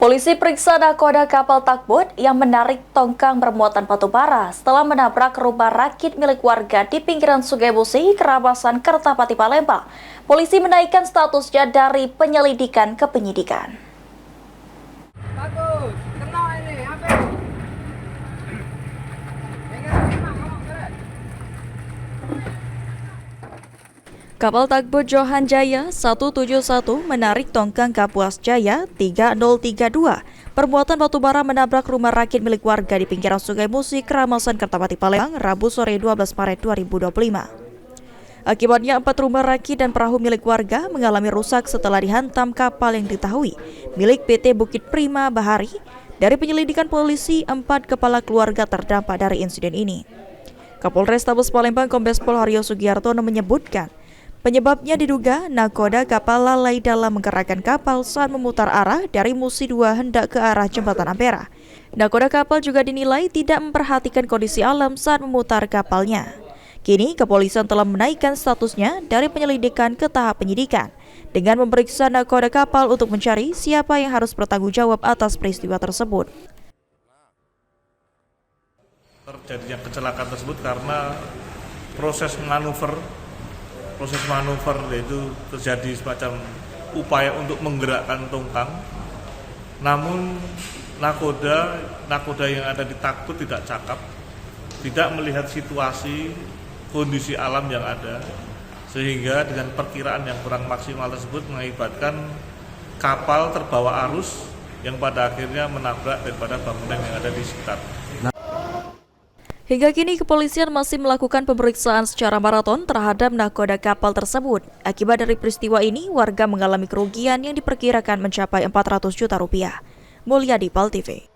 Polisi periksa nakoda kapal tugboat yang menarik tongkang bermuatan batu bara setelah menabrak rumah rakit milik warga di pinggiran Sungai Musi, Kerabasan, Kertapati, Palembang. Polisi menaikkan statusnya dari penyelidikan ke penyidikan. Bagus, kena ini, apa? Kapal tugboat Johan Jaya 171 menarik tongkang Kapuas Jaya 3032 bermuatan batu bara menabrak rumah rakit milik warga di pinggiran Sungai Musi, Keramasan, Kertapati, Palembang, Rabu sore 12 Maret 2025. Akibatnya 4 rumah rakit dan perahu milik warga mengalami rusak setelah dihantam kapal yang diketahui milik PT Bukit Prima Bahari. Dari penyelidikan polisi, 4 kepala keluarga terdampak dari insiden ini. Kapolrestabes Palembang Kombes Pol Haryo Sugiartono menyebutkan, penyebabnya diduga nakoda kapal lalai dalam menggerakkan kapal saat memutar arah dari Musi 2 hendak ke arah Jembatan Ampera. Nakoda kapal juga dinilai tidak memperhatikan kondisi alam saat memutar kapalnya. Kini, kepolisian telah menaikkan statusnya dari penyelidikan ke tahap penyidikan dengan memeriksa nakoda kapal untuk mencari siapa yang harus bertanggung jawab atas peristiwa tersebut. Terjadinya kecelakaan tersebut karena proses manuver yaitu terjadi semacam upaya untuk menggerakkan tongkang, namun nakoda yang ada di tugboat tidak cakap, tidak melihat situasi kondisi alam yang ada, sehingga dengan perkiraan yang kurang maksimal tersebut mengakibatkan kapal terbawa arus yang pada akhirnya menabrak daripada bangunan yang ada di sekitar. Hingga kini kepolisian masih melakukan pemeriksaan secara maraton terhadap nakoda kapal tersebut. Akibat dari peristiwa ini, warga mengalami kerugian yang diperkirakan mencapai 400 juta rupiah. Mulyadi, PAL TV.